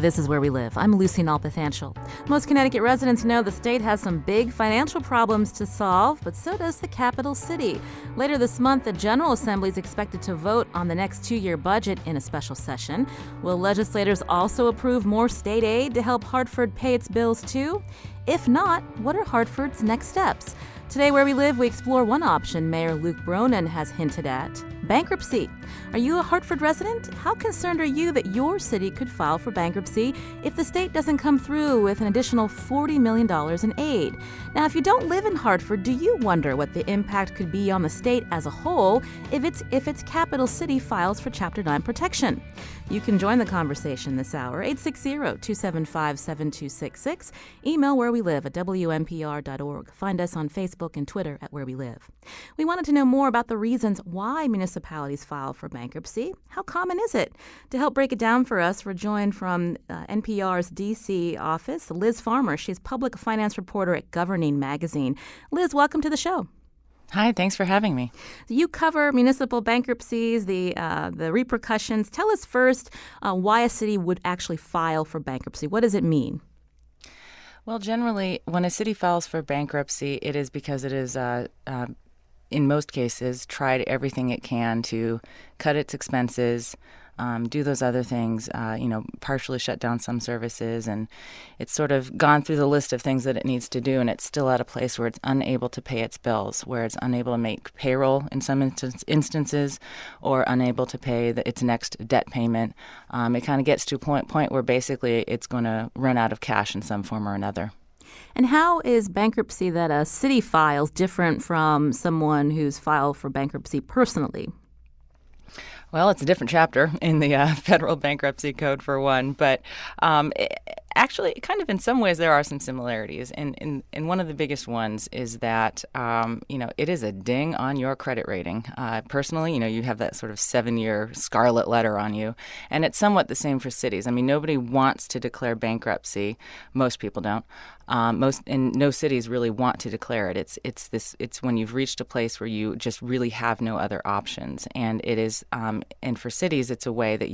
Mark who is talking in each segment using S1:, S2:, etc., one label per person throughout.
S1: This is Where We Live. I'm Lucy Nalpathanchel. Most Connecticut residents know the state has some big financial problems to solve, but so does the capital city. Later this month, the General Assembly is expected to vote on the next two-year budget in a special session. Will legislators also approve more state aid to help Hartford pay its bills too? If not, what are Hartford's next steps? Today, Where We Live, we explore one option Mayor Luke Bronin has hinted at: bankruptcy. Are you a Hartford resident? How concerned are you that your city could file for bankruptcy if the state doesn't come through with an additional $40 million in aid? Now, if you don't live in Hartford, do you wonder what the impact could be on the state as a whole if its capital city files for Chapter 9 protection? You can join the conversation this hour, 860-275-7266. Email wherewelive@wnpr.org. Find us on Facebook and Twitter at Where We Live. We wanted to know more about the reasons why municipalities file for bankruptcy. How common is it? To help break it down for us, we're joined from NPR's D.C. office, Liz Farmer. She's public finance reporter at Governing Magazine. Liz, welcome to the show.
S2: Hi, thanks for having me.
S1: You cover municipal bankruptcies, the repercussions. Tell us first why a city would actually file for bankruptcy. What does it mean?
S2: Well, generally, when a city files for bankruptcy, it is because it is, in most cases, tried everything it can to cut its expenses, do those other things, partially shut down some services. And it's sort of gone through the list of things that it needs to do, and it's still at a place where it's unable to pay its bills, where it's unable to make payroll in some instances, or unable to pay its next debt payment. It kind of gets to a point where basically it's going to run out of cash in some form or another.
S1: And how is bankruptcy that a city files different from someone who's filed for bankruptcy personally?
S2: Well, it's a different chapter in the federal bankruptcy code, for one, but actually, kind of in some ways, there are some similarities. And one of the biggest ones is that, it is a ding on your credit rating. Personally, you have that sort of 7-year scarlet letter on you. And it's somewhat the same for cities. I mean, nobody wants to declare bankruptcy. Most people don't. No cities really want to declare it. It's when you've reached a place where you just really have no other options. And it is, and for cities, it's a way that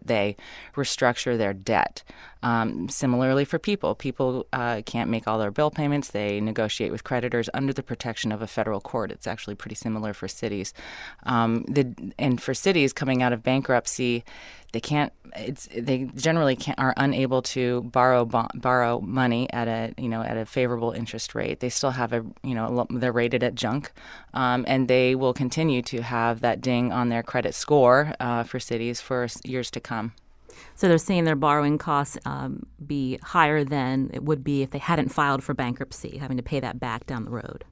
S2: they restructure their debt. Similarly for people can't make all their bill payments. They negotiate with creditors under the protection of a federal court. It's actually pretty similar for cities. And for cities coming out of bankruptcy, they generally are unable to borrow money at a favorable interest rate. They still have they're rated at junk, and they will continue to have that ding on their credit score for cities for years to come.
S1: So they're seeing their borrowing costs be higher than it would be if they hadn't filed for bankruptcy, having to pay that back down the road.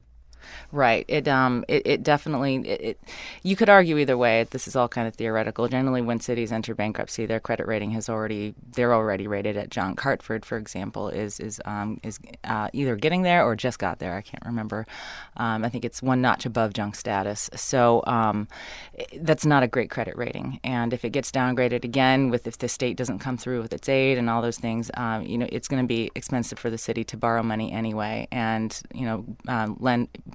S2: Right. It definitely, you could argue either way. This is all kind of theoretical. Generally, when cities enter bankruptcy, their credit rating they're already rated at junk. Hartford, for example, is either getting there or just got there. I can't remember. I think it's one notch above junk status. So that's not a great credit rating. And if it gets downgraded again, if the state doesn't come through with its aid and all those things, it's going to be expensive for the city to borrow money anyway. And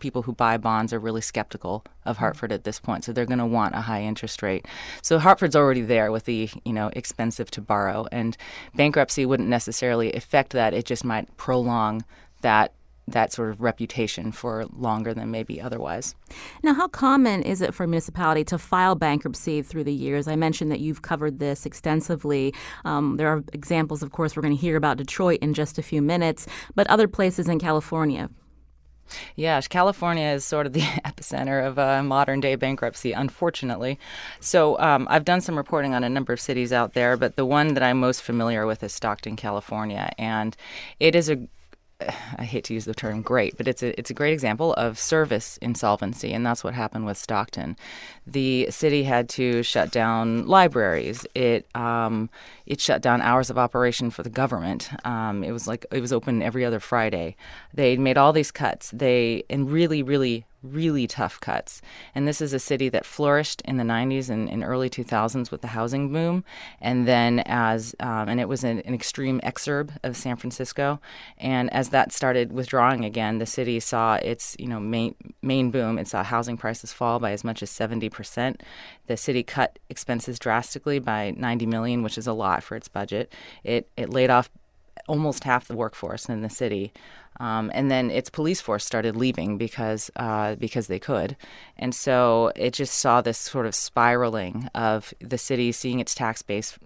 S2: people who buy bonds are really skeptical of Hartford at this point, so they're going to want a high interest rate. So Hartford's already there with the expensive to borrow, and bankruptcy wouldn't necessarily affect that. It just might prolong that sort of reputation for longer than maybe otherwise.
S1: Now, how common is it for a municipality to file bankruptcy through the years? I mentioned that you've covered this extensively. There are examples, of course, we're going to hear about Detroit in just a few minutes, but other places in California.
S2: Yeah, California is sort of the epicenter of modern-day bankruptcy, unfortunately. So I've done some reporting on a number of cities out there, but the one that I'm most familiar with is Stockton, California. And it is I hate to use the term great, but it's a great example of service insolvency, and that's what happened with Stockton. The city had to shut down libraries. It shut down hours of operation for the government. It was open every other Friday. They made all these cuts. And really, really really tough cuts. And this is a city that flourished in the 90s and early 2000s with the housing boom. And then and it was an extreme exurb of San Francisco. And as that started withdrawing again, the city saw its main boom. It saw housing prices fall by as much as 70%. The city cut expenses drastically by $90 million, which is a lot for its budget. It laid off almost half the workforce in the city. And then its police force started leaving because they could. And so it just saw this sort of spiraling of the city seeing its tax base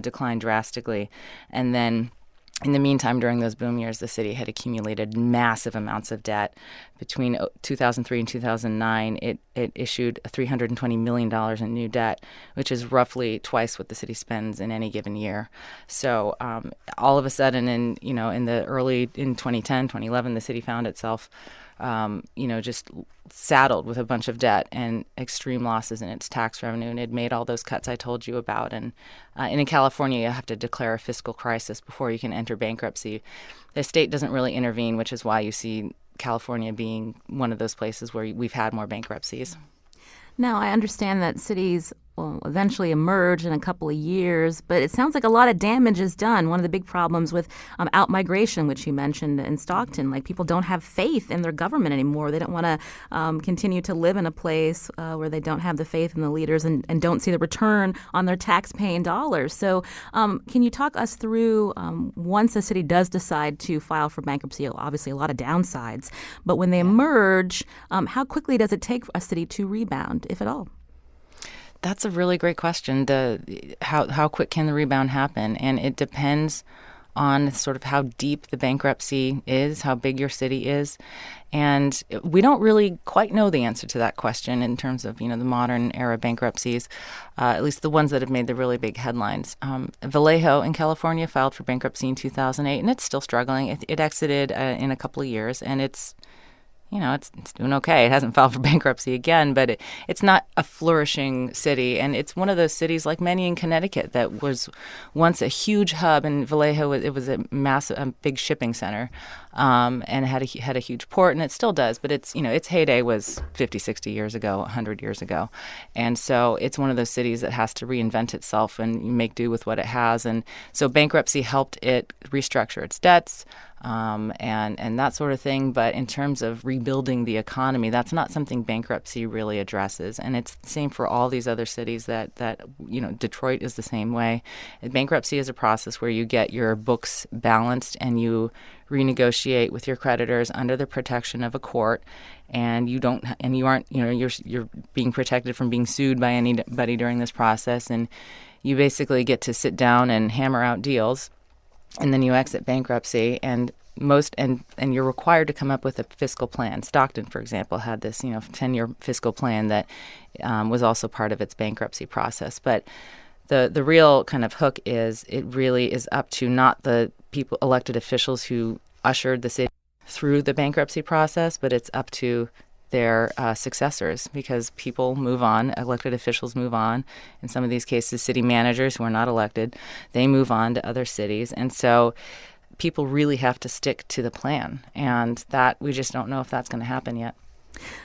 S2: decline drastically. And then in the meantime, during those boom years, the city had accumulated massive amounts of debt. Between 2003 and 2009, it issued $320 million in new debt, which is roughly twice what the city spends in any given year. So all of a sudden, in 2010, 2011, the city found itself just saddled with a bunch of debt and extreme losses in its tax revenue, and it made all those cuts I told you about. And in California, you have to declare a fiscal crisis before you can enter bankruptcy. The state doesn't really intervene, which is why you see California being one of those places where we've had more bankruptcies.
S1: Now, I understand that cities will eventually emerge in a couple of years, but it sounds like a lot of damage is done. One of the big problems with out-migration, which you mentioned in Stockton, like people don't have faith in their government anymore. They don't want to continue to live in a place where they don't have the faith in the leaders and don't see the return on their tax-paying dollars. So can you talk us through, once a city does decide to file for bankruptcy, obviously a lot of downsides, but when they emerge, how quickly does it take a city to rebound, if at all?
S2: That's a really great question. How quick can the rebound happen? And it depends on sort of how deep the bankruptcy is, how big your city is. And we don't really quite know the answer to that question in terms of, the modern era bankruptcies, at least the ones that have made the really big headlines. Vallejo in California filed for bankruptcy in 2008, and it's still struggling. It exited in a couple of years, and it's doing okay. It hasn't filed for bankruptcy again, but it's not a flourishing city. And it's one of those cities, like many in Connecticut, that was once a huge hub. In Vallejo, it was a big shipping center, and had a huge port, and it still does. But its heyday was 50, 60 years ago, 100 years ago. And so it's one of those cities that has to reinvent itself and make do with what it has. And so bankruptcy helped it restructure its debts, and that sort of thing. But in terms of rebuilding the economy, that's not something bankruptcy really addresses. And it's the same for all these other cities that Detroit is the same way. Bankruptcy is a process where you get your books balanced and you renegotiate with your creditors under the protection of a court, and you're being protected from being sued by anybody during this process, and you basically get to sit down and hammer out deals. And then you exit bankruptcy, and you're required to come up with a fiscal plan. Stockton, for example, had this 10-year fiscal plan that was also part of its bankruptcy process. But the real kind of hook is it really is up to not the people, elected officials who ushered the city through the bankruptcy process, but it's up to their successors, because people move on, elected officials move on. In some of these cases, city managers who are not elected, they move on to other cities. And so people really have to stick to the plan. And that we just don't know if that's going to happen yet.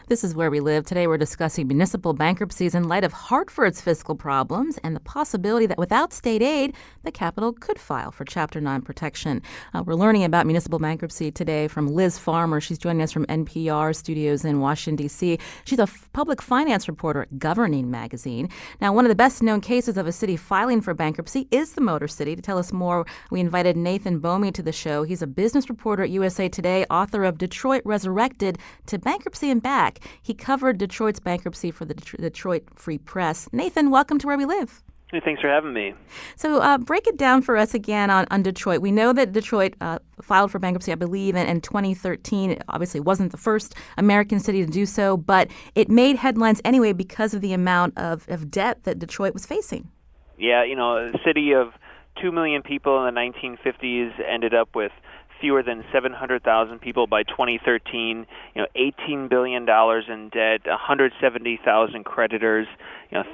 S1: This is Where We Live. Today we're discussing municipal bankruptcies in light of Hartford's fiscal problems and the possibility that without state aid, the capital could file for Chapter 9 protection. We're learning about municipal bankruptcy today from Liz Farmer. She's joining us from NPR studios in Washington, D.C. She's a public finance reporter at Governing magazine. Now, one of the best-known cases of a city filing for bankruptcy is the Motor City. To tell us more, we invited Nathan Bomey to the show. He's a business reporter at USA Today, author of Detroit Resurrected to Bankruptcy and Back. He covered Detroit's bankruptcy for the Detroit Free Press. Nathan, welcome to Where We Live.
S3: Hey, thanks for having me.
S1: So break it down for us again on Detroit. We know that Detroit filed for bankruptcy, I believe, in 2013. It obviously wasn't the first American city to do so, but it made headlines anyway because of the amount of debt that Detroit was facing.
S3: Yeah, a city of 2 million people in the 1950s ended up with fewer than 700,000 people by 2013, $18 billion in debt, 170,000 creditors,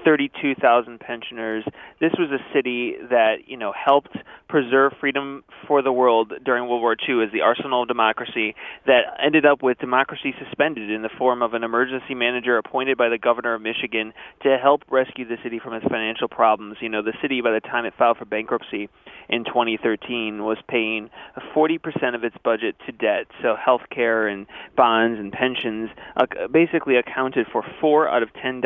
S3: 32,000 pensioners. This was a city that, helped preserve freedom for the world during World War II as the arsenal of democracy that ended up with democracy suspended in the form of an emergency manager appointed by the governor of Michigan to help rescue the city from its financial problems. The city, by the time it filed for bankruptcy in 2013, was paying 40% of its budget to debt. So health care and bonds and pensions basically accounted for $4 out of $10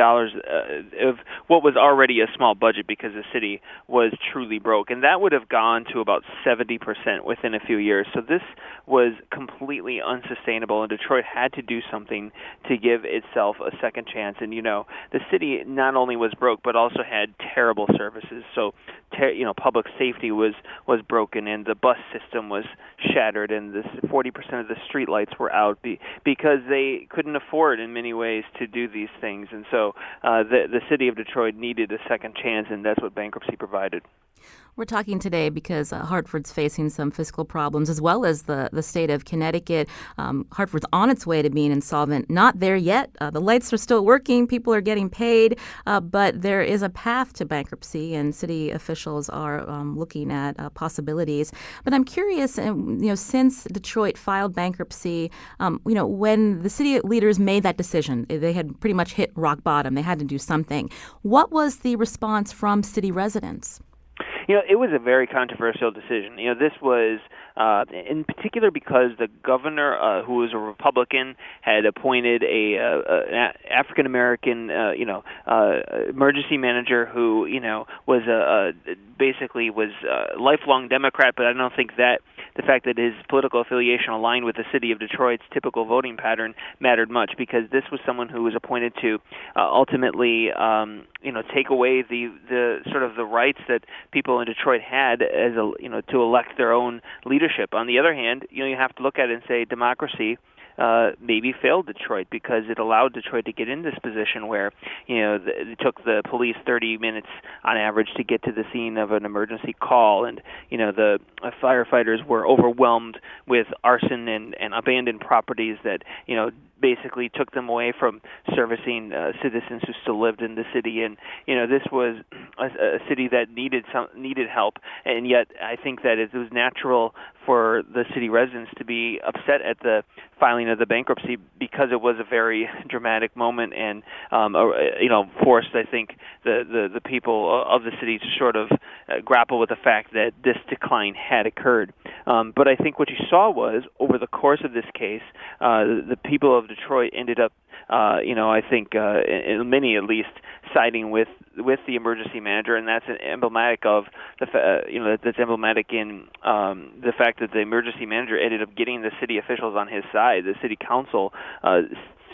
S3: of what was already a small budget because the city was truly broke. And that would have gone to about 70% within a few years. So this was completely unsustainable, and Detroit had to do something to give itself a second chance. And, the city not only was broke, but also had terrible services. So, public safety was broken, and the bus system was shattered, and 40% of the street lights were out because they couldn't afford, in many ways, to do these things. And so the city of Detroit needed a second chance, and that's what bankruptcy provided.
S1: We're talking today because Hartford's facing some fiscal problems, as well as the state of Connecticut. Hartford's on its way to being insolvent. Not there yet. The lights are still working. People are getting paid. But there is a path to bankruptcy, and city officials are looking at possibilities. But I'm curious, since Detroit filed bankruptcy, when the city leaders made that decision, they had pretty much hit rock bottom. They had to do something. What was the response from city residents?
S3: It was a very controversial decision. This was in particular because the governor, who was a Republican, had appointed an African American, emergency manager who, was basically was a lifelong Democrat. But I don't think that the fact that his political affiliation aligned with the city of Detroit's typical voting pattern mattered much, because this was someone who was appointed to ultimately, take away the sort of the rights that people in Detroit had as to elect their own leadership. On the other hand, you have to look at it and say democracy maybe failed Detroit, because it allowed Detroit to get in this position where, it took the police 30 minutes on average to get to the scene of an emergency call, and, the firefighters were overwhelmed with arson and abandoned properties that, basically took them away from servicing citizens who still lived in the city. And this was a city that needed help, and yet I think that it was natural for the city residents to be upset at the filing of the bankruptcy, because it was a very dramatic moment, and forced, I think, the people of the city to sort of grapple with the fact that this decline had occurred. But I think what you saw was, over the course of this case, the people of Detroit ended up, I think, many at least, siding with the emergency manager, and that's emblematic of that's emblematic in the fact that the emergency manager ended up getting the city officials on his side. The city council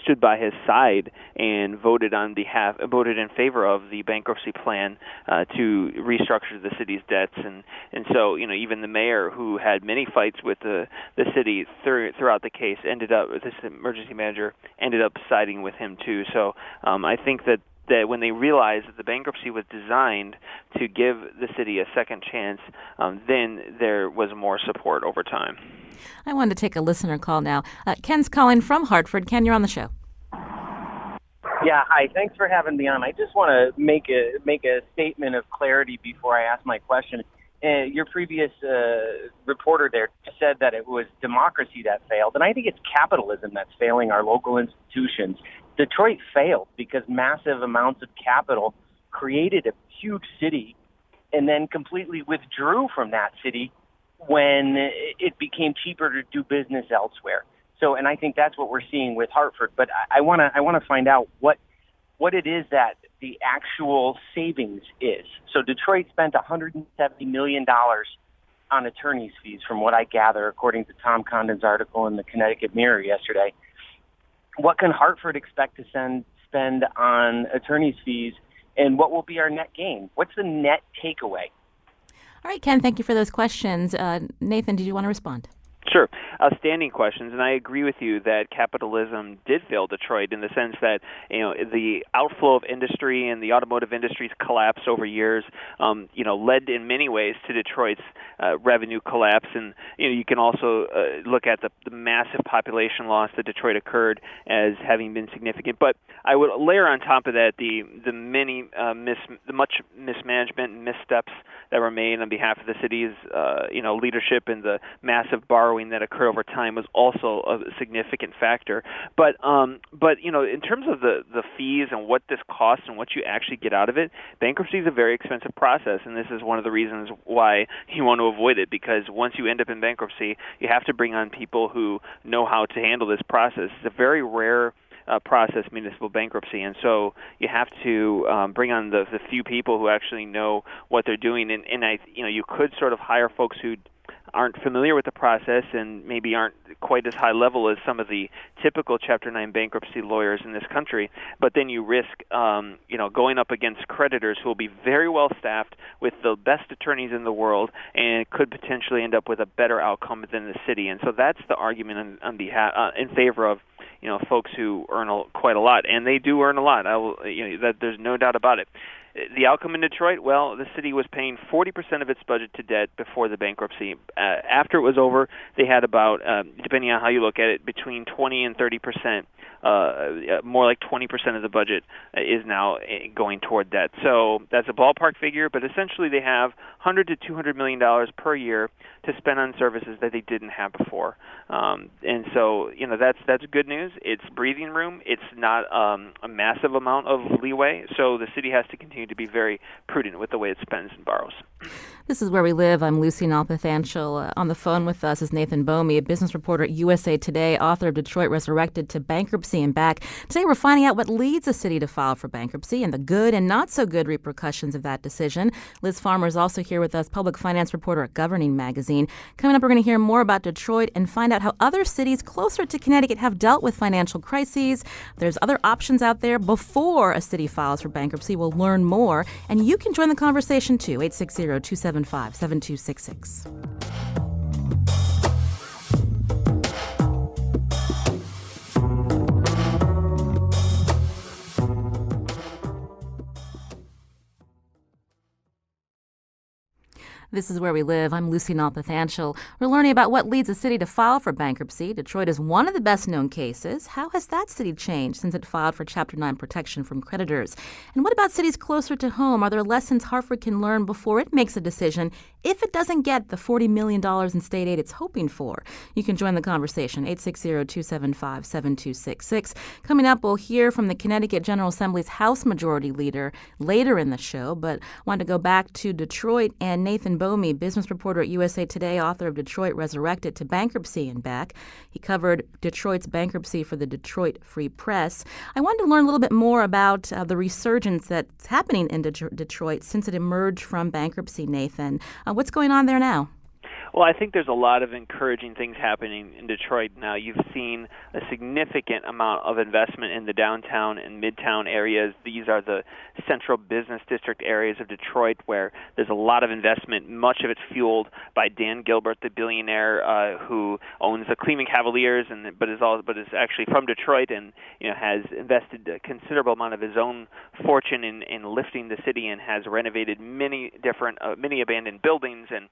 S3: stood by his side and voted in favor of the bankruptcy plan to restructure the city's debts, and so even the mayor, who had many fights with the city throughout the case, this emergency manager ended up siding with him too. So I think that when they realized that the bankruptcy was designed to give the city a second chance, then there was more support over time.
S1: I wanted to take a listener call now. Ken's calling from Hartford. Ken, you're on the show.
S4: Yeah, hi. Thanks for having me on. I just want to make a statement of clarity before I ask my question. Your previous reporter there said that it was democracy that failed, and I think it's capitalism that's failing our local institutions. Detroit failed because massive amounts of capital created a huge city and then completely withdrew from that city when it became cheaper to do business elsewhere. So, and I think that's what we're seeing with Hartford. But I want to find out what it is that the actual savings is. So Detroit spent $170 million on attorney's fees, from what I gather, according to Tom Condon's article in the Connecticut Mirror yesterday. What can Hartford expect to spend on attorney's fees, and what will be our net gain? What's the net takeaway?
S1: All right, Ken, thank you for those questions. Nathan, did you want to respond?
S3: Sure. Outstanding questions, and I agree with you that capitalism did fail Detroit in the sense that the outflow of industry and the automotive industry's collapse over years, led in many ways to Detroit's revenue collapse, and you can also look at the massive population loss that Detroit occurred as having been significant. But I would layer on top of that the much mismanagement and missteps that were made on behalf of the city's leadership, and the massive borrowing that occurred over time was also a significant factor. But in terms of the fees and what this costs and what you actually get out of it, bankruptcy is a very expensive process, and this is one of the reasons why you want to avoid it, because once you end up in bankruptcy, you have to bring on people who know how to handle this process. It's a very rare process, municipal bankruptcy, and so you have to bring on the few people who actually know what they're doing. And you could sort of hire folks who aren't familiar with the process and maybe aren't quite as high level as some of the typical Chapter 9 bankruptcy lawyers in this country, but then you risk going up against creditors who will be very well staffed with the best attorneys in the world and could potentially end up with a better outcome than the city. And so that's the argument on behalf in favor of folks who earn quite a lot, and they do earn a lot. That there's no doubt about it. The outcome in Detroit, well, the city was paying 40% of its budget to debt before the bankruptcy. After it was over, they had about, depending on how you look at it, between 20 and 30%. More like 20% of the budget is now going toward debt. So that's a ballpark figure, but essentially they have $100 to $200 million per year to spend on services that they didn't have before. And so, that's good news. It's breathing room. It's not a massive amount of leeway. So the city has to continue to be very prudent with the way it spends and borrows.
S1: This is Where We Live. I'm Lucy Nalpathanchel. On the phone with us is Nathan Bomey, a business reporter at USA Today, author of Detroit Resurrected to Bankruptcy and Back. Today we're finding out what leads a city to file for bankruptcy and the good and not so good repercussions of that decision. Liz Farmer is also here with us, public finance reporter at Governing Magazine. Coming up, we're going to hear more about Detroit and find out how other cities closer to Connecticut have dealt with financial crises. There's other options out there before a city files for bankruptcy. We'll learn more, and you can join the conversation too, 860-275-7266. This is Where We Live. I'm Lucy Nalpathanchel. We're learning about what leads a city to file for bankruptcy. Detroit is one of the best-known cases. How has that city changed since it filed for Chapter 9 protection from creditors? And what about cities closer to home? Are there lessons Hartford can learn before it makes a decision if it doesn't get the $40 million in state aid it's hoping for? You can join the conversation, 860-275-7266. Coming up, we'll hear from the Connecticut General Assembly's House Majority Leader later in the show, but I wanted to go back to Detroit and Nathan Bomey, business reporter at USA Today, author of Detroit Resurrected to Bankruptcy and Back. He covered Detroit's bankruptcy for the Detroit Free Press. I wanted to learn a little bit more about the resurgence that's happening in Detroit since it emerged from bankruptcy, Nathan. What's going on there now?
S3: Well, I think there's a lot of encouraging things happening in Detroit now. You've seen a significant amount of investment in the downtown and midtown areas. These are the central business district areas of Detroit where there's a lot of investment. Much of it's fueled by Dan Gilbert, the billionaire who owns the Cleveland Cavaliers, but is actually from Detroit and has invested a considerable amount of his own fortune in lifting the city and has renovated many abandoned buildings. And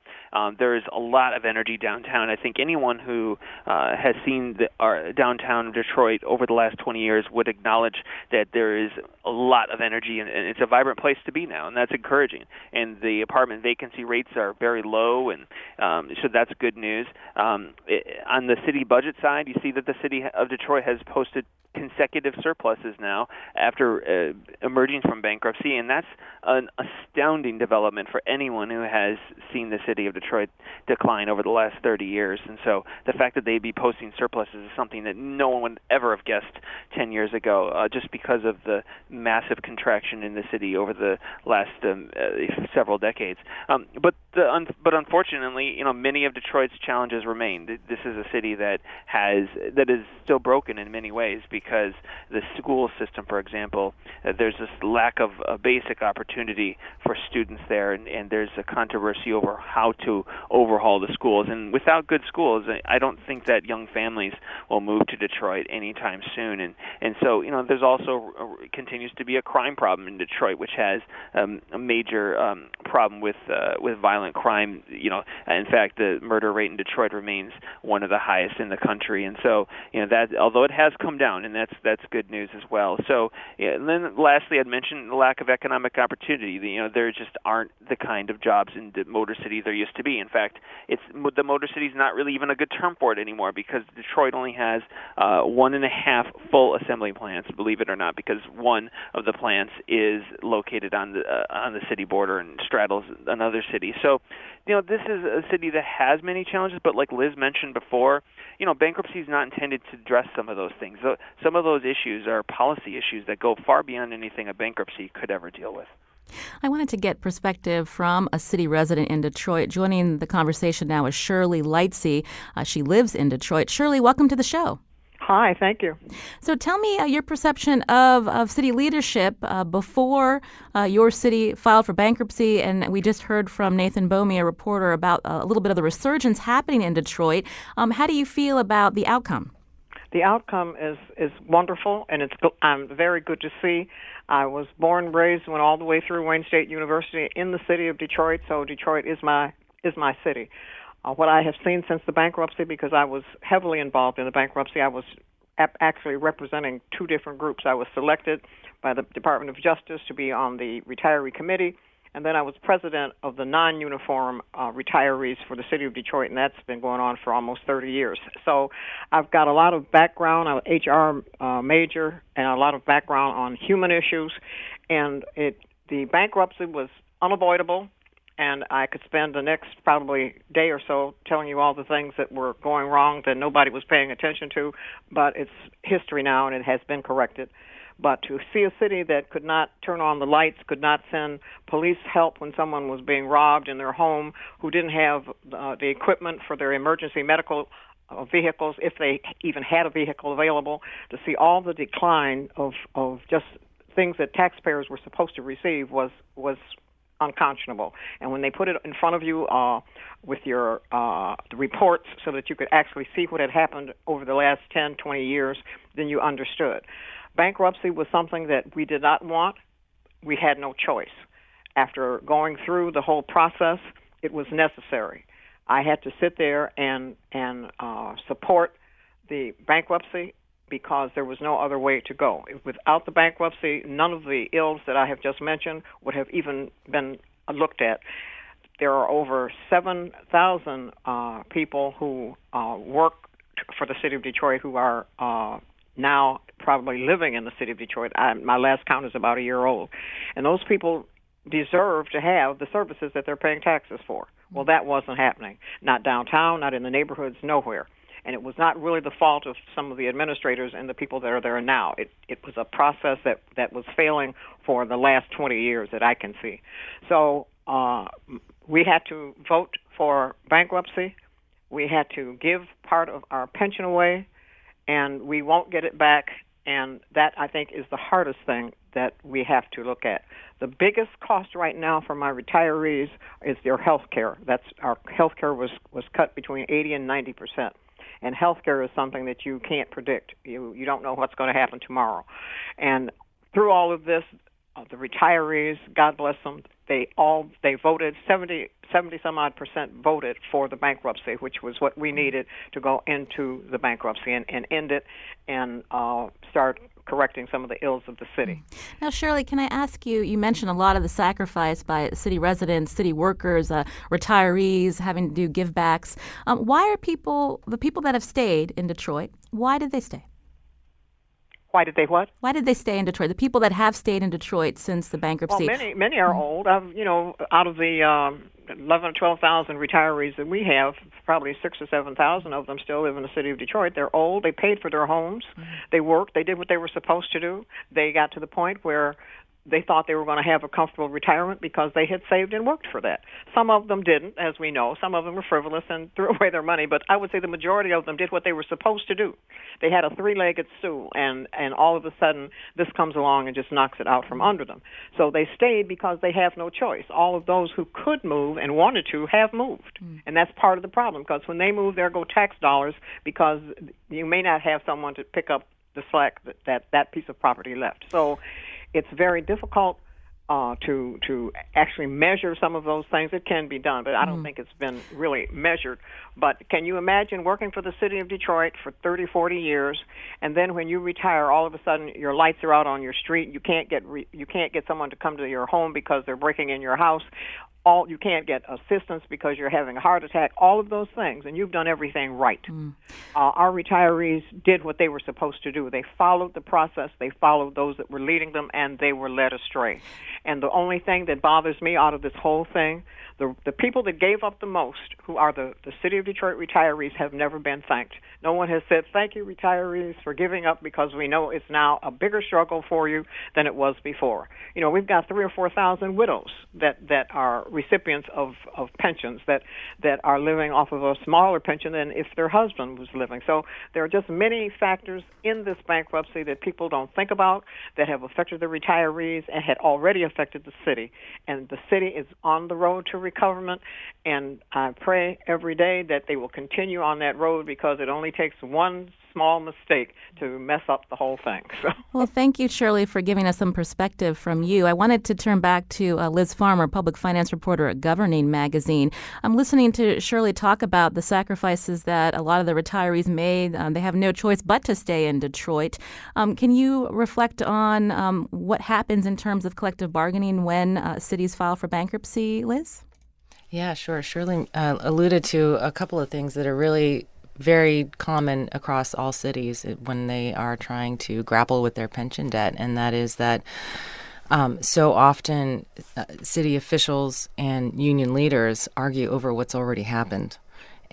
S3: there's a lot of energy downtown. I think anyone who has seen our downtown Detroit over the last 20 years would acknowledge that there is a lot of energy, and it's a vibrant place to be now, and that's encouraging. And the apartment vacancy rates are very low, and so that's good news. On the city budget side, you see that the city of Detroit has posted consecutive surpluses now after emerging from bankruptcy, and that's an astounding development for anyone who has seen the city of Detroit decline over the last 30 years. And so the fact that they'd be posting surpluses is something that no one would ever have guessed 10 years ago, just because of the massive contraction in the city over the last several decades. But but unfortunately, many of Detroit's challenges remain. This is a city that is still broken in many ways because the school system, for example, there's this lack of basic opportunity for students there, and there's a controversy over how to overhaul the schools. And without good schools, I don't think that young families will move to Detroit anytime soon. And so, there's also continues to be a crime problem in Detroit, which has a major problem with violent crime. In fact, the murder rate in Detroit remains one of the highest in the country. And so, that although it has come down, and that's good news as well. So, and then lastly, I'd mention the lack of economic opportunity. There just aren't the kind of jobs in the Motor City there used to be. In fact, the Motor City is not really even a good term for it anymore because Detroit only has 1.5 full assembly plants, believe it or not, because one of the plants is located on the city border and straddles another city. So, this is a city that has many challenges, but like Liz mentioned before, bankruptcy is not intended to address some of those things. Some of those issues are policy issues that go far beyond anything a bankruptcy could ever deal with.
S1: I wanted to get perspective from a city resident in Detroit. Joining the conversation now is Shirley Lightsey. She lives in Detroit. Shirley, welcome to the show.
S5: Hi, thank you.
S1: So tell me your perception of city leadership before your city filed for bankruptcy. And we just heard from Nathan Bomey, a reporter, about a little bit of the resurgence happening in Detroit. How do you feel about the outcome?
S5: The outcome is wonderful, and it's very good to see. I was born and raised, went all the way through Wayne State University in the city of Detroit, so Detroit is my city. What I have seen since the bankruptcy, because I was heavily involved in the bankruptcy, I was actually representing two different groups. I was selected by the Department of Justice to be on the retiree committee, and then I was president of the non-uniform retirees for the city of Detroit, and that's been going on for almost 30 years. So I've got a lot of background. I'm an HR major and a lot of background on human issues, and the bankruptcy was unavoidable. And I could spend the next probably day or so telling you all the things that were going wrong that nobody was paying attention to, but it's history now and it has been corrected. But to see a city that could not turn on the lights, could not send police help when someone was being robbed in their home, who didn't have the equipment for their emergency medical vehicles, if they even had a vehicle available, to see all the decline of just things that taxpayers were supposed to receive was unconscionable. And when they put it in front of you with your the reports so that you could actually see what had happened over the last 10, 20 years, then you understood. Bankruptcy was something that we did not want. We had no choice. After going through the whole process, it was necessary. I had to sit there and support the bankruptcy because there was no other way to go. Without the bankruptcy, none of the ills that I have just mentioned would have even been looked at. There are over 7,000 people who work for the city of Detroit who are now probably living in the city of Detroit. My last count is about a year old. And those people deserve to have the services that they're paying taxes for. Well, that wasn't happening. Not downtown, not in the neighborhoods, nowhere. And it was not really the fault of some of the administrators and the people that are there now. It was a process that was failing for the last 20 years that I can see. So we had to vote for bankruptcy. We had to give part of our pension away, and we won't get it back. And that, I think, is the hardest thing that we have to look at. The biggest cost right now for my retirees is their health care. Our health care was cut between 80 and 90%. And healthcare is something that you can't predict. You don't know what's going to happen tomorrow. And through all of this, the retirees, God bless them, they voted 70 some odd percent voted for the bankruptcy, which was what we needed to go into the bankruptcy and end it and start correcting some of the ills of the city.
S1: Now, Shirley, can I ask you, you mentioned a lot of the sacrifice by city residents, city workers, retirees having to do give-backs. Why are the people that have stayed in Detroit, why did they stay?
S5: Why did they what?
S1: Why did they stay in Detroit? The people that have stayed in Detroit since the bankruptcy.
S5: Well, many are old. Out of the 11 or 12,000 retirees that we have, probably 6,000 or 7,000 of them still live in the city of Detroit. They're old. They paid for their homes. Mm-hmm. They worked. They did what they were supposed to do. They got to the point where they thought they were going to have a comfortable retirement because they had saved and worked for that. Some of them didn't, as we know. Some of them were frivolous and threw away their money, but I would say the majority of them did what they were supposed to do. They had a three-legged stool, and all of a sudden this comes along and just knocks it out from under them. So they stayed because they have no choice. All of those who could move and wanted to have moved, and that's part of the problem, because when they move, there go tax dollars, because you may not have someone to pick up the slack that piece of property left. So it's very difficult to actually measure some of those things. It can be done, but I don't think it's been really measured. But can you imagine working for the city of Detroit for 30, 40 years, and then when you retire, all of a sudden your lights are out on your street. You can't get someone to come to your home because they're breaking in your house. You can't get assistance because you're having a heart attack, all of those things, and you've done everything right. Our retirees did what they were supposed to do. They followed the process. They followed those that were leading them, and they were led astray. And the only thing that bothers me out of this whole thing, the people that gave up the most, who are the City of Detroit retirees, have never been thanked. No one has said, thank you, retirees, for giving up, because we know it's now a bigger struggle for you than it was before. You know, we've got 3,000 or 4,000 widows that are recipients of pensions that are living off of a smaller pension than if their husband was living. So there are just many factors in this bankruptcy that people don't think about that have affected the retirees and had already affected the city. And the city is on the road to recoverment, and I pray every day that they will continue on that road, because it only takes one small mistake to mess up the whole thing. So.
S1: Well, thank you, Shirley, for giving us some perspective from you. I wanted to turn back to Liz Farmer, public finance reporter at Governing Magazine. I'm listening to Shirley talk about the sacrifices that a lot of the retirees made. They have no choice but to stay in Detroit. Can you reflect on what happens in terms of collective bargaining when cities file for bankruptcy, Liz?
S2: Yeah, sure. Shirley alluded to a couple of things that are really very common across all cities when they are trying to grapple with their pension debt, and that is that so often city officials and union leaders argue over what's already happened.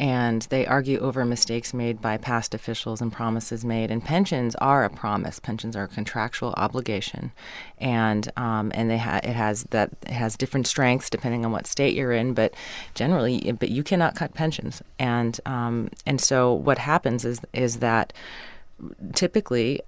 S2: And they argue over mistakes made by past officials and promises made. And pensions are a promise. Pensions are a contractual obligation, and it has different strengths depending on what state you're in. But generally, you cannot cut pensions. And so what happens is that typically,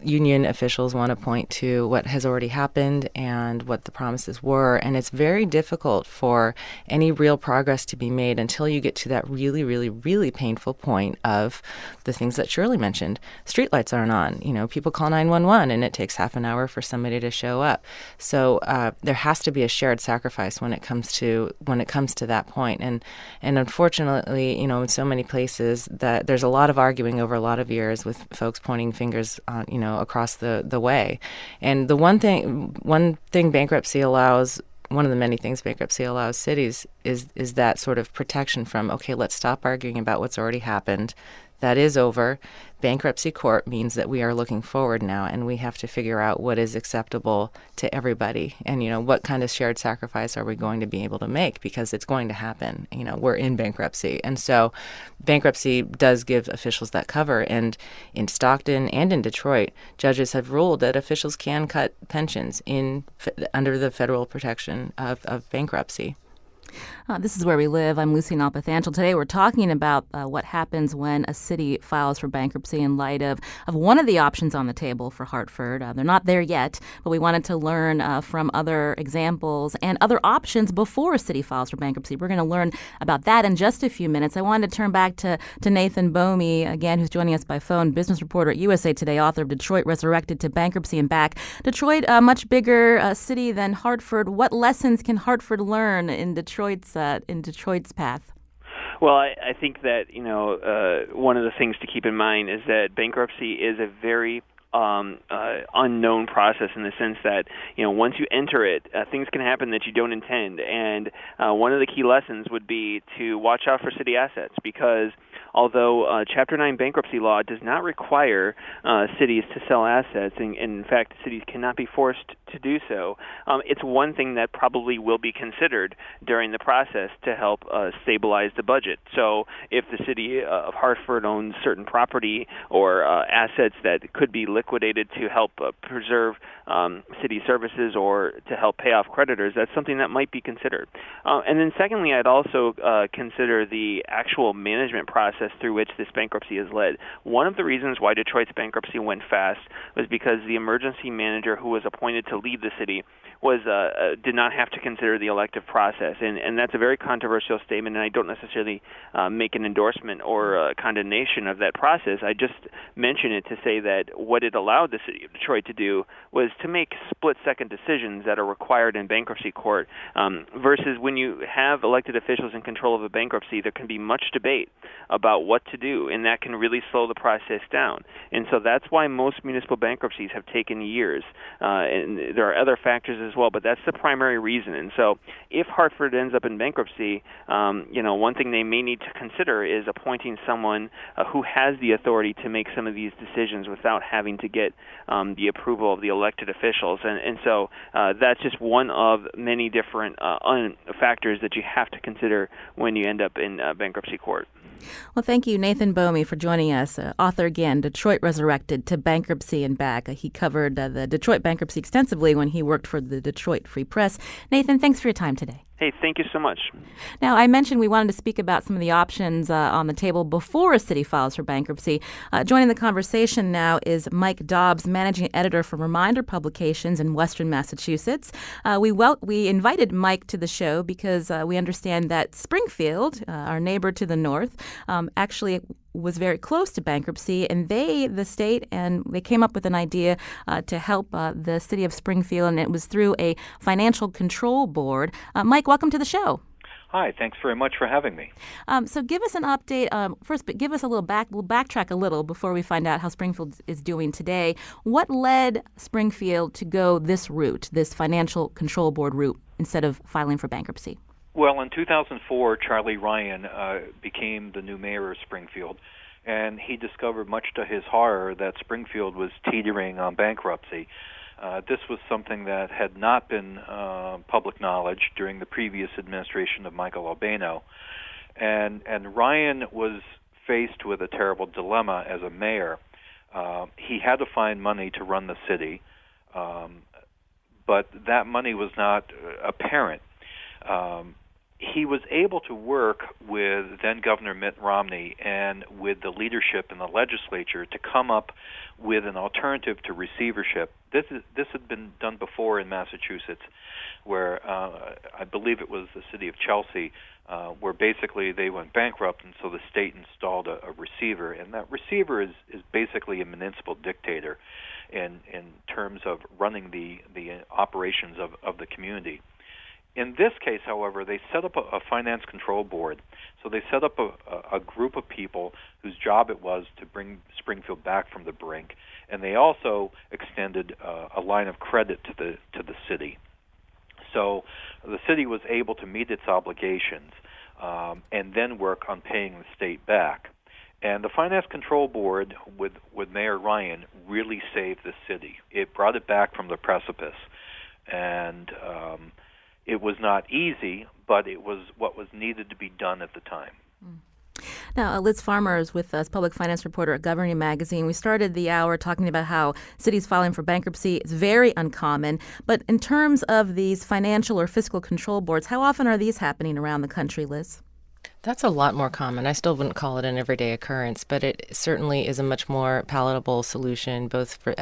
S2: union officials want to point to what has already happened and what the promises were, and it's very difficult for any real progress to be made until you get to that really, really, really painful point of the things that Shirley mentioned. Streetlights aren't on. You know, people call 911 and it takes half an hour for somebody to show up. So there has to be a shared sacrifice when it comes to that point. And unfortunately, you know, in so many places that there's a lot of arguing over a lot of years with folks pointing fingers on, across the way. And the one thing bankruptcy allows, one of the many things bankruptcy allows cities is that sort of protection from, okay, let's stop arguing about what's already happened. That is over. Bankruptcy court means that we are looking forward now, and we have to figure out what is acceptable to everybody, and what kind of shared sacrifice are we going to be able to make, because it's going to happen. We're in bankruptcy, and so bankruptcy does give officials that cover. And in Stockton and in Detroit, judges have ruled that officials can cut pensions under the federal protection of bankruptcy.
S1: This is Where We Live. I'm Lucy Nalpathanchel. Today we're talking about what happens when a city files for bankruptcy in light of one of the options on the table for Hartford. They're not there yet, but we wanted to learn from other examples and other options before a city files for bankruptcy. We're going to learn about that in just a few minutes. I wanted to turn back to Nathan Bomey, again, who's joining us by phone, business reporter at USA Today, author of Detroit Resurrected to Bankruptcy and Back. Detroit, a much bigger city than Hartford. What lessons can Hartford learn in Detroit's path?
S3: Well, I think that one of the things to keep in mind is that bankruptcy is a very unknown process, in the sense that once you enter it, things can happen that you don't intend. And one of the key lessons would be to watch out for city assets, because although Chapter 9 bankruptcy law does not require cities to sell assets, and in fact cities cannot be forced to do so, it's one thing that probably will be considered during the process to help stabilize the budget. So if the city of Hartford owns certain property or assets that could be liquidated to help preserve city services or to help pay off creditors, that's something that might be considered. And then secondly, I'd also consider the actual management process through which this bankruptcy is led. One of the reasons why Detroit's bankruptcy went fast was because the emergency manager who was appointed to lead the city did not have to consider the elective process, and that's a very controversial statement, and I don't necessarily make an endorsement or condemnation of that process. I just mention it to say that what it allowed the city of Detroit to do was to make split-second decisions that are required in bankruptcy court, versus when you have elected officials in control of a bankruptcy, there can be much debate about what to do, and that can really slow the process down. And so that's why most municipal bankruptcies have taken years, and there are other factors as well, but that's the primary reason. And so if Hartford ends up in bankruptcy, one thing they may need to consider is appointing someone who has the authority to make some of these decisions without having to get the approval of the elected officials. And so that's just one of many different factors that you have to consider when you end up in bankruptcy court.
S1: Well, thank you, Nathan Bomey, for joining us. Author again, Detroit Resurrected to Bankruptcy and Back. He covered the Detroit bankruptcy extensively when he worked for the Detroit Free Press. Nathan, thanks for your time today.
S3: Hey, thank you so much.
S1: Now, I mentioned we wanted to speak about some of the options on the table before a city files for bankruptcy. Joining the conversation now is Mike Dobbs, managing editor for Reminder Publications in Western Massachusetts. We invited Mike to the show because we understand that Springfield, our neighbor to the north, actually was very close to bankruptcy, and the state, and they came up with an idea to help the city of Springfield, and it was through a financial control board. Mike, welcome to the show.
S6: Hi, thanks very much for having me.
S1: So give us an update first, but give us a little we'll backtrack a little before we find out how Springfield is doing today. What led Springfield to go this route, this financial control board route, instead of filing for bankruptcy?
S6: Well, in 2004, Charlie Ryan became the new mayor of Springfield, and he discovered, much to his horror, that Springfield was teetering on bankruptcy. This was something that had not been public knowledge during the previous administration of Michael Albano, and Ryan was faced with a terrible dilemma as a mayor. He had to find money to run the city, but that money was not apparent. He was able to work with then-Governor Mitt Romney and with the leadership in the legislature to come up with an alternative to receivership. This had been done before in Massachusetts, where I believe it was the city of Chelsea, where basically they went bankrupt, and so the state installed a receiver. And that receiver is basically a municipal dictator in terms of running the operations of the community. In this case, however, they set up a finance control board. So they set up a group of people whose job it was to bring Springfield back from the brink, and they also extended a line of credit to the city. So the city was able to meet its obligations and then work on paying the state back. And the Finance Control Board, with Mayor Ryan, really saved the city. It brought it back from the precipice, and it was not easy, but it was what was needed to be done at the time.
S1: Now, Liz Farmer is with us, public finance reporter at Governing Magazine. We started the hour talking about how cities filing for bankruptcy is very uncommon. But in terms of these financial or fiscal control boards, how often are these happening around the country, Liz?
S2: That's a lot more common. I still wouldn't call it an everyday occurrence, but it certainly is a much more palatable solution, both for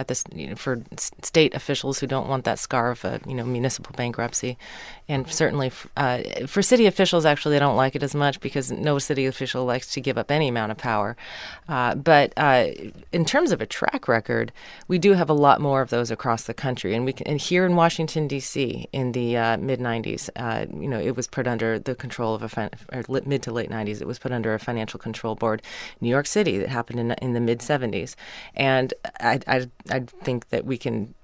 S2: for state officials who don't want that scar of a municipal bankruptcy, and certainly for city officials. Actually, they don't like it as much because no city official likes to give up any amount of power. But in terms of a track record, we do have a lot more of those across the country, and here in Washington D.C. in the mid '90s, it was put under the control of mid to late 90s, it was put under a financial control board. New York City, that happened in the mid 70s. And I think that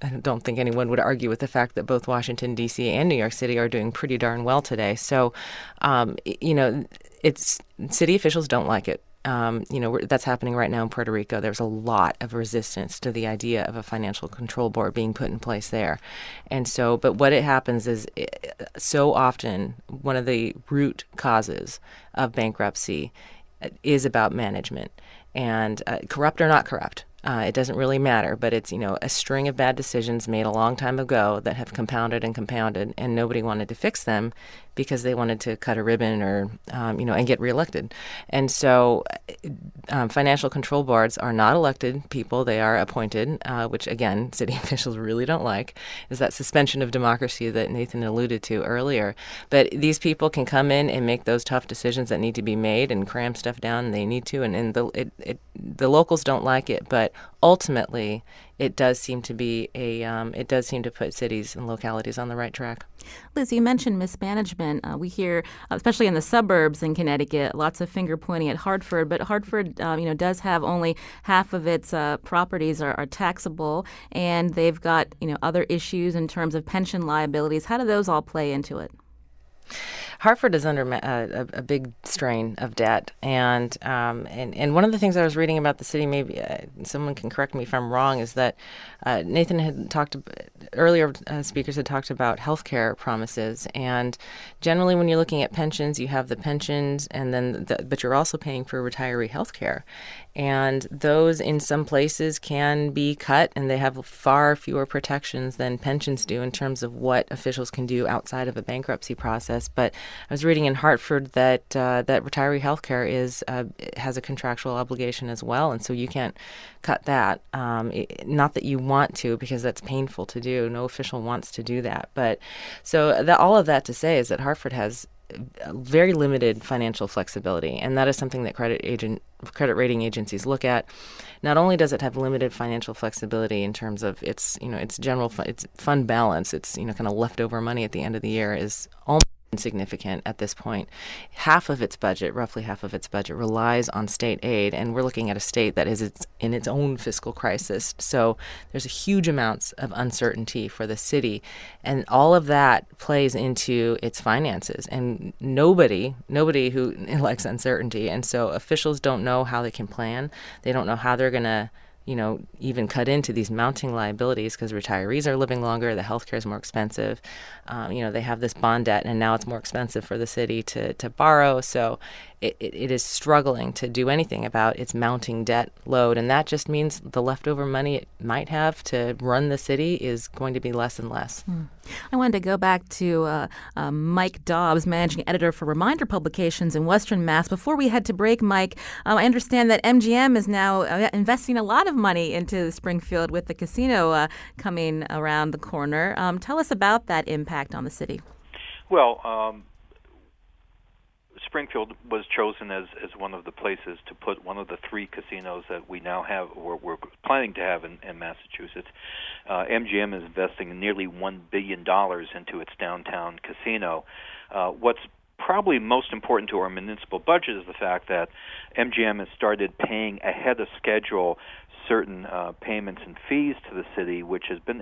S2: I don't think anyone would argue with the fact that both Washington, D.C. and New York City are doing pretty darn well today. So, it's city officials don't like it. That's happening right now in Puerto Rico. There's a lot of resistance to the idea of a financial control board being put in place there. And so, but what it happens is so often one of the root causes of bankruptcy is about management, and corrupt or not corrupt. It doesn't really matter, but it's, a string of bad decisions made a long time ago that have compounded and compounded, and nobody wanted to fix them because they wanted to cut a ribbon or, and get reelected. And so financial control boards are not elected people. They are appointed, which, again, city officials really don't like, is that suspension of democracy that Nathan alluded to earlier. But these people can come in and make those tough decisions that need to be made and cram stuff down, and they need to. And the locals don't like it, but ultimately, it does seem to put cities and localities on the right track.
S1: Liz, you mentioned mismanagement. We hear, especially in the suburbs in Connecticut, lots of finger pointing at Hartford. But Hartford, does have only half of its properties are taxable, and they've got other issues in terms of pension liabilities. How do those all play into it?
S2: Hartford is under a big strain of debt, and one of the things I was reading about the city, maybe someone can correct me if I'm wrong, is that Nathan had talked earlier. Speakers had talked about healthcare promises, and generally, when you're looking at pensions, you have the pensions, and then but you're also paying for retiree healthcare, and those in some places can be cut, and they have far fewer protections than pensions do in terms of what officials can do outside of a bankruptcy process. But I was reading in Hartford that retiree health care has a contractual obligation as well, and so you can't cut that. Not that you want to, because that's painful to do. No official wants to do that. But so all of that to say is that Hartford has very limited financial flexibility, and that is something that credit rating agencies look at. Not only does it have limited financial flexibility in terms of its general its fund balance, its kind of leftover money at the end of the year is almost insignificant at this point. Roughly half of its budget relies on state aid, and we're looking at a state that is in its own fiscal crisis. So there's a huge amounts of uncertainty for the city, and all of that plays into its finances. And nobody who likes uncertainty, and so officials don't know how they can plan. They don't know how they're going to even cut into these mounting liabilities because retirees are living longer, the healthcare is more expensive. They have this bond debt, and now it's more expensive for the city to borrow. So it is struggling to do anything about its mounting debt load, and that just means the leftover money it might have to run the city is going to be less and less.
S1: I wanted to go back to Mike Dobbs, managing editor for Reminder Publications in Western Mass. Before we head to break, Mike, I understand that MGM is now investing a lot of money into Springfield with the casino coming around the corner. Tell us about that impact on the city.
S6: Well, Springfield was chosen as one of the places to put one of the three casinos that we now have, or we're planning to have in Massachusetts. MGM is investing nearly $1 billion into its downtown casino. What's probably most important to our municipal budget is the fact that MGM has started paying ahead of schedule certain payments and fees to the city, which then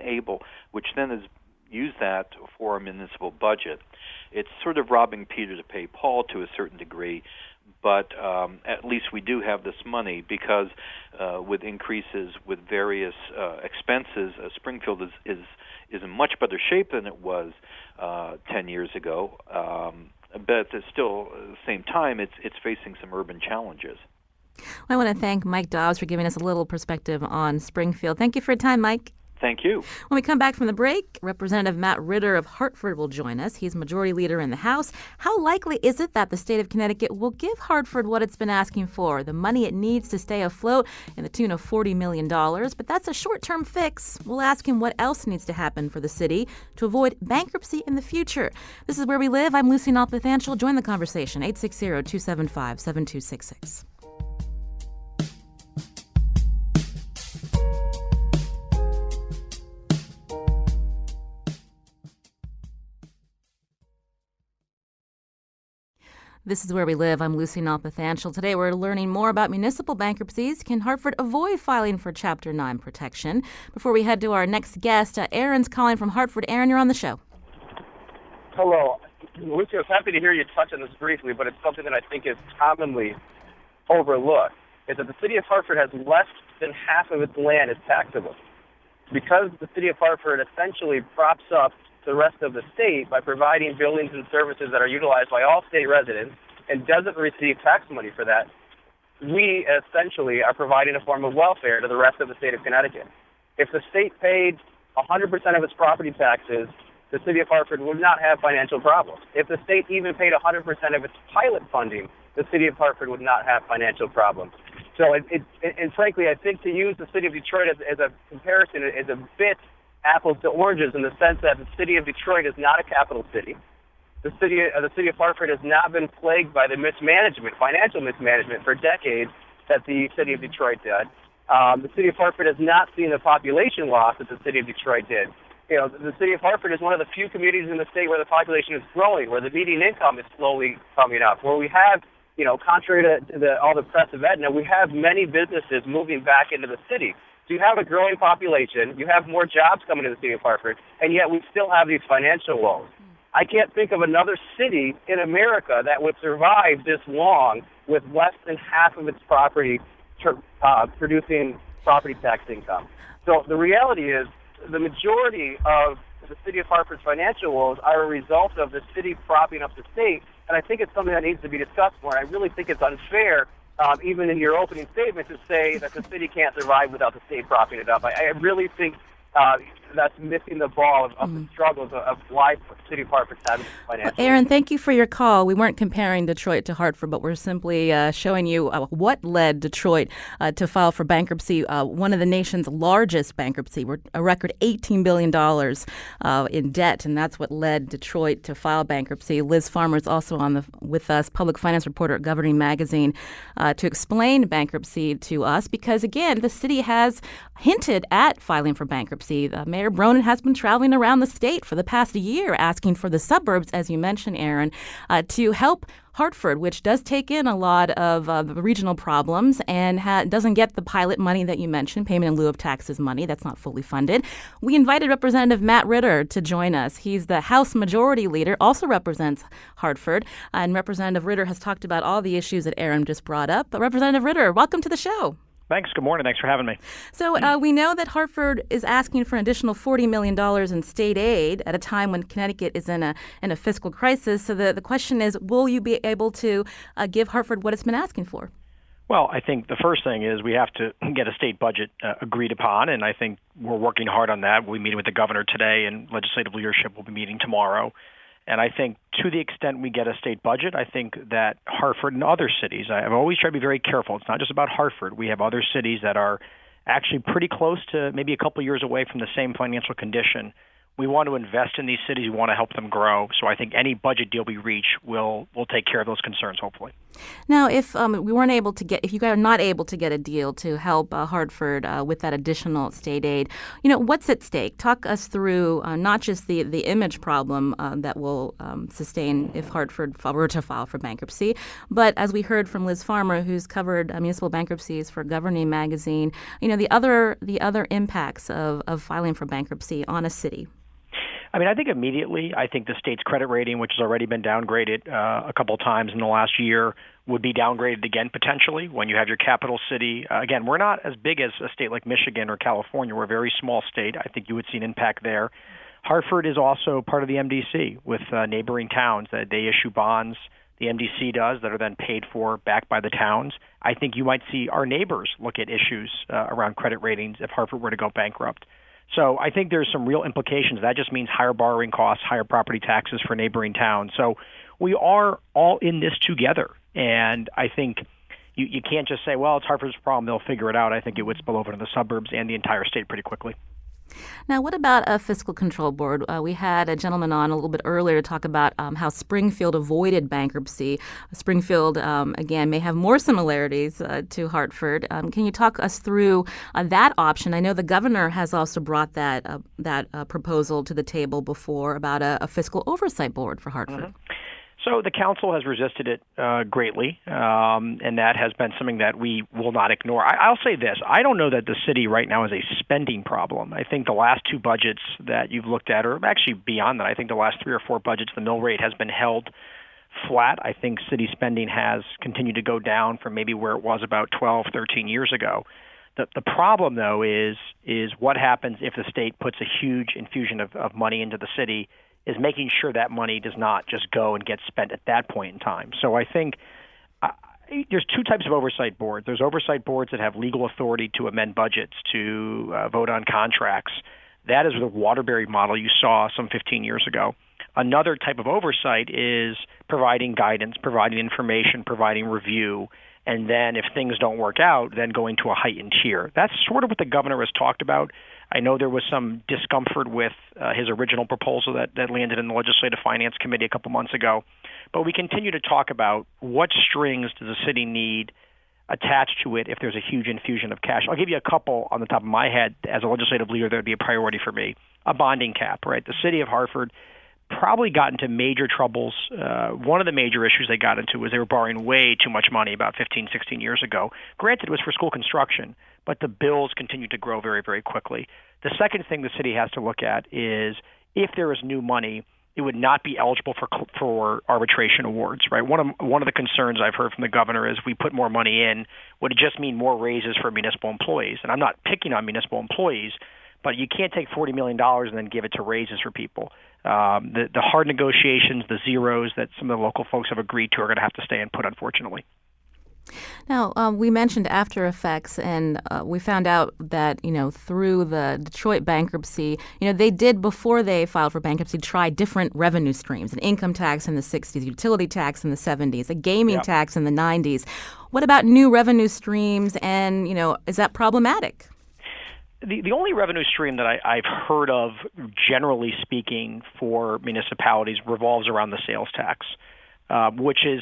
S6: has used that for our municipal budget. It's sort of robbing Peter to pay Paul to a certain degree, but at least we do have this money because with increases with various expenses, Springfield is in much better shape than it was 10 years ago. But it's still, at the same time, it's facing some urban challenges.
S1: I want to thank Mike Dobbs for giving us a little perspective on Springfield. Thank you for your time, Mike.
S6: Thank you.
S1: When we come back from the break, Representative Matt Ritter of Hartford will join us. He's Majority Leader in the House. How likely is it that the state of Connecticut will give Hartford what it's been asking for, the money it needs to stay afloat in the tune of $40 million? But that's a short-term fix. We'll ask him what else needs to happen for the city to avoid bankruptcy in the future. This is Where We Live. I'm Lucy Nalpathanchel. Join the conversation, 860-275-7266. This is Where We Live. I'm Lucy Nalpathanchel. Today we're learning more about municipal bankruptcies. Can Hartford avoid filing for Chapter 9 protection? Before we head to our next guest, Aaron's calling from Hartford. Aaron, you're on the show.
S7: Hello. Lucy, I was happy to hear you touch on this briefly, but it's something that I think is commonly overlook is that the city of Hartford has less than half of its land is taxable. Because the city of Hartford essentially props up the rest of the state by providing buildings and services that are utilized by all state residents and doesn't receive tax money for that, we essentially are providing a form of welfare to the rest of the state of Connecticut. If the state paid 100% of its property taxes, the city of Hartford would not have financial problems. If the state even paid 100% of its pilot funding, the city of Hartford would not have financial problems. So, and frankly, I think to use the city of Detroit as a comparison is a bit apples to oranges in the sense that the city of Detroit is not a capital city. The city of Hartford has not been plagued by the financial mismanagement for decades that the city of Detroit did. The city of Hartford has not seen the population loss that the city of Detroit did. The city of Hartford is one of the few communities in the state where the population is growing, where the median income is slowly coming up, where we have, contrary to all the press of Edna, we have many businesses moving back into the city. So you have a growing population, you have more jobs coming to the city of Hartford, and yet we still have these financial woes. I can't think of another city in America that would survive this long with less than half of its property producing property tax income. So the reality is the majority of the city of Hartford's financial woes are a result of the city propping up the state, and I think it's something that needs to be discussed more. And I really think it's unfair, even in your opening statement, to say that the city can't survive without the state propping it up. I really think that's missing the ball of the struggles of why the city of Hartford's having financial.
S1: Aaron, thank you for your call. We weren't comparing Detroit to Hartford, but we're simply showing you what led Detroit to file for bankruptcy, one of the nation's largest bankruptcy. We're a record $18 billion in debt, and that's what led Detroit to file bankruptcy. Liz Farmer is also with us, public finance reporter at Governing Magazine, to explain bankruptcy to us because, again, the city has hinted at filing for bankruptcy. Mayor Bronin has been traveling around the state for the past year asking for the suburbs, as you mentioned, Aaron, to help Hartford, which does take in a lot of the regional problems and doesn't get the pilot money that you mentioned, payment in lieu of taxes money. That's not fully funded. We invited Representative Matt Ritter to join us. He's the House Majority Leader, also represents Hartford. And Representative Ritter has talked about all the issues that Aaron just brought up. But Representative Ritter, welcome to the show.
S8: Thanks. Good morning. Thanks for having me.
S1: So we know that Hartford is asking for an additional $40 million in state aid at a time when Connecticut is in a fiscal crisis. So the question is, will you be able to give Hartford what it's been asking for?
S8: Well, I think the first thing is we have to get a state budget agreed upon, and I think we're working hard on that. We'll be meeting with the governor today, and legislative leadership will be meeting tomorrow. And I think to the extent we get a state budget, I think that Hartford and other cities, I've always tried to be very careful. It's not just about Hartford. We have other cities that are actually pretty close to maybe a couple years away from the same financial condition. We want to invest in these cities. We want to help them grow. So I think any budget deal we reach will take care of those concerns, hopefully.
S1: Now, if if you guys are not able to get a deal to help Hartford with that additional state aid, what's at stake? Talk us through not just the image problem that will sustain if Hartford were to file for bankruptcy, but as we heard from Liz Farmer, who's covered municipal bankruptcies for Governing Magazine, the other impacts of filing for bankruptcy on a city.
S8: I think immediately, I think the state's credit rating, which has already been downgraded a couple of times in the last year, would be downgraded again potentially when you have your capital city. Again, we're not as big as a state like Michigan or California. We're a very small state. I think you would see an impact there. Hartford is also part of the MDC with neighboring towns. They issue bonds, the MDC does, that are then paid for back by the towns. I think you might see our neighbors look at issues around credit ratings if Hartford were to go bankrupt. So I think there's some real implications. That just means higher borrowing costs, higher property taxes for neighboring towns. So we are all in this together. And I think you can't just say, well, it's Hartford's problem, they'll figure it out. I think it would spill over to the suburbs and the entire state pretty quickly.
S1: Now, what about a fiscal control board? We had a gentleman on a little bit earlier to talk about how Springfield avoided bankruptcy. Springfield, again, may have more similarities to Hartford. Can you talk us through that option? I know the governor has also brought that proposal to the table before about a fiscal oversight board for Hartford.
S8: Mm-hmm. So the council has resisted it greatly, and that has been something that we will not ignore. I'll say this. I don't know that the city right now is a spending problem. I think the last two budgets that you've looked at, or actually beyond that, I think the last 3 or 4 budgets, the mill rate has been held flat. I think city spending has continued to go down from maybe where it was about 12, 13 years ago. The problem, though, is what happens if the state puts a huge infusion of money into the city, is making sure that money does not just go and get spent at that point in time. So I think there's two types of oversight boards. There's oversight boards that have legal authority to amend budgets, to vote on contracts. That is the Waterbury model you saw some 15 years ago. Another type of oversight is providing guidance, providing information, providing review, and then if things don't work out, then going to a heightened tier. That's sort of what the governor has talked about. I know there was some discomfort with his original proposal that landed in the Legislative Finance Committee a couple months ago. But we continue to talk about what strings does the city need attached to it if there's a huge infusion of cash. I'll give you a couple on the top of my head. As a legislative leader, that would be a priority for me. A bonding cap, right? The city of Hartford probably got into major troubles. One of the major issues they got into was they were borrowing way too much money about 15, 16 years ago. Granted, it was for school construction, but the bills continued to grow very, very quickly. The second thing the city has to look at is if there is new money, it would not be eligible for arbitration awards, right? One of the concerns I've heard from the governor is we put more money in, would it just mean more raises for municipal employees? And I'm not picking on municipal employees, but you can't take $40 million and then give it to raises for people. The hard negotiations, the zeros that some of the local folks have agreed to are going to have to stay input, unfortunately.
S1: Now, we mentioned after effects, and we found out that, through the Detroit bankruptcy, they did, before they filed for bankruptcy, try different revenue streams, an income tax in the 60s, utility tax in the 70s, a gaming tax in the 90s. What about new revenue streams, and, is that problematic?
S8: The only revenue stream that I've heard of, generally speaking, for municipalities revolves around the sales tax, which is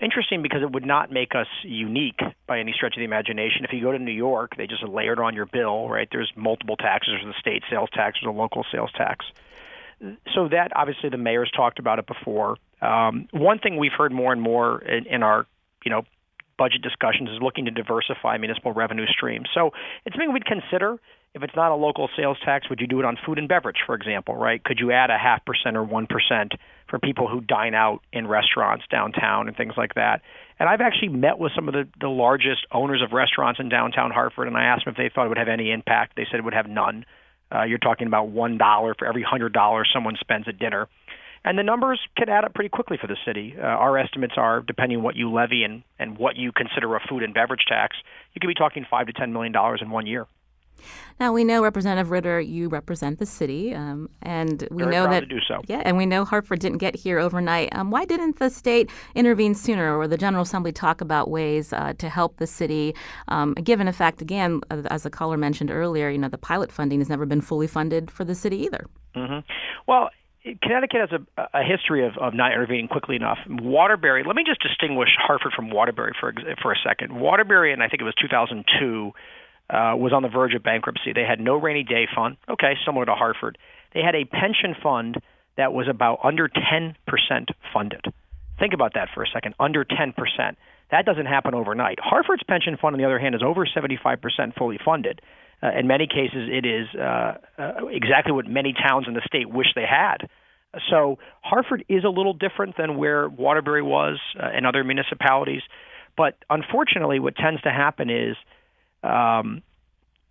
S8: interesting because it would not make us unique by any stretch of the imagination. If you go to New York, they just layer it on your bill, right? There's multiple taxes. There's the state sales tax, there's a local sales tax. So that, obviously, the mayor's talked about it before. One thing we've heard more and more in our, budget discussions is looking to diversify municipal revenue streams. So it's something we'd consider. If it's not a local sales tax, would you do it on food and beverage, for example, right? Could you add a 0.5% or 1% for people who dine out in restaurants downtown and things like that? And I've actually met with some of the largest owners of restaurants in downtown Hartford, and I asked them if they thought it would have any impact. They said it would have none. You're talking about $1 for every $100 someone spends at dinner. And the numbers can add up pretty quickly for the city. Our estimates are, depending on what you levy and what you consider a food and beverage tax, you could be talking $5 to $10 million in 1 year.
S1: Now, we know, Representative Ritter, you represent the city, and we
S8: Very
S1: know
S8: proud
S1: that
S8: to do so.
S1: Yeah, and we know Hartford didn't get here overnight. Why didn't the state intervene sooner, or the General Assembly talk about ways to help the city? Given the fact, again, as the caller mentioned earlier, the pilot funding has never been fully funded for the city either.
S8: Mm-hmm. Well, Connecticut has a history of not intervening quickly enough. Waterbury, let me just distinguish Hartford from Waterbury for a second. Waterbury, and I think it was 2002, was on the verge of bankruptcy. They had no rainy day fund, similar to Hartford. They had a pension fund that was about under 10% funded. Think about that for a second, under 10%. That doesn't happen overnight. Hartford's pension fund, on the other hand, is over 75% fully funded. In many cases, it is exactly what many towns in the state wish they had. So Hartford is a little different than where Waterbury was and other municipalities. But unfortunately, what tends to happen is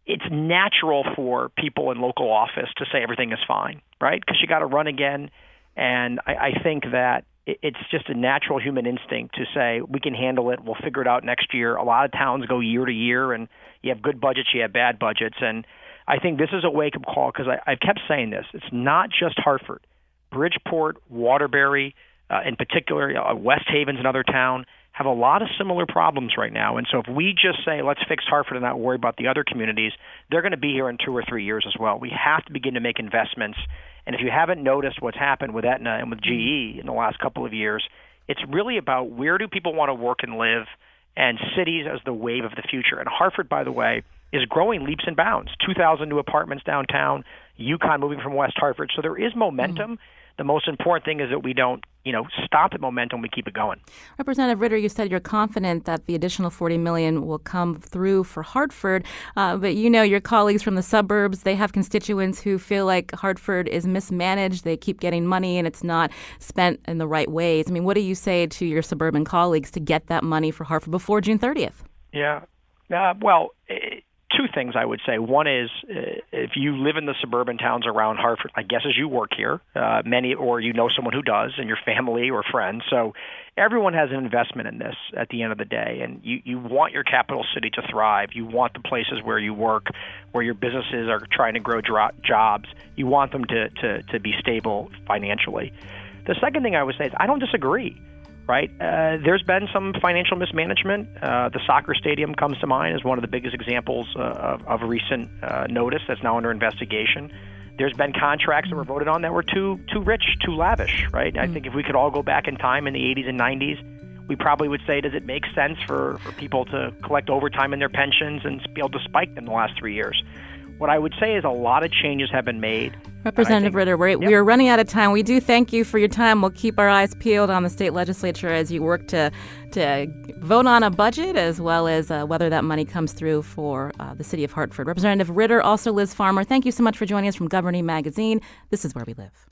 S8: it's natural for people in local office to say everything is fine, right? Because you got to run again. And I think that it's just a natural human instinct to say, we can handle it, we'll figure it out next year. A lot of towns go year to year, and you have good budgets, you have bad budgets. And I think this is a wake-up call, because I've kept saying this. It's not just Hartford. Bridgeport, Waterbury, in particular, West Haven's another town, have a lot of similar problems right now. And so if we just say, let's fix Hartford and not worry about the other communities, they're going to be here in 2 or 3 years as well. We have to begin to make investments. And if you haven't noticed what's happened with Aetna and with GE in the last couple of years, it's really about where do people want to work and live, and cities as the wave of the future. And Hartford, by the way, is growing leaps and bounds. 2,000 new apartments downtown. UConn moving from West Hartford. So there is momentum. The most important thing is that we don't, stop the momentum. We keep it going.
S1: Representative Ritter, you said you're confident that the additional $40 million will come through for Hartford, but your colleagues from the suburbs, they have constituents who feel like Hartford is mismanaged. They keep getting money and it's not spent in the right ways. I mean, what do you say to your suburban colleagues to get that money for Hartford before June 30th?
S8: Yeah. Two things I would say. One is if you live in the suburban towns around Hartford, I guess as you work here, many or someone who does in your family or friends. So everyone has an investment in this at the end of the day. And you want your capital city to thrive. You want the places where you work, where your businesses are trying to grow jobs. You want them to be stable financially. The second thing I would say is I don't disagree. Right? There's been some financial mismanagement. The soccer stadium comes to mind as one of the biggest examples of recent notice that's now under investigation. There's been contracts that were voted on that were too rich, too lavish, right? I think if we could all go back in time in the 80s and 90s, we probably would say, does it make sense for people to collect overtime in their pensions and be able to spike them the last 3 years? What I would say is a lot of changes have been made.
S1: Representative Ritter, we are running out of time. We do thank you for your time. We'll keep our eyes peeled on the state legislature as you work to vote on a budget as well as whether that money comes through for the city of Hartford. Representative Ritter, also Liz Farmer, thank you so much for joining us from Governing Magazine. This is Where We Live.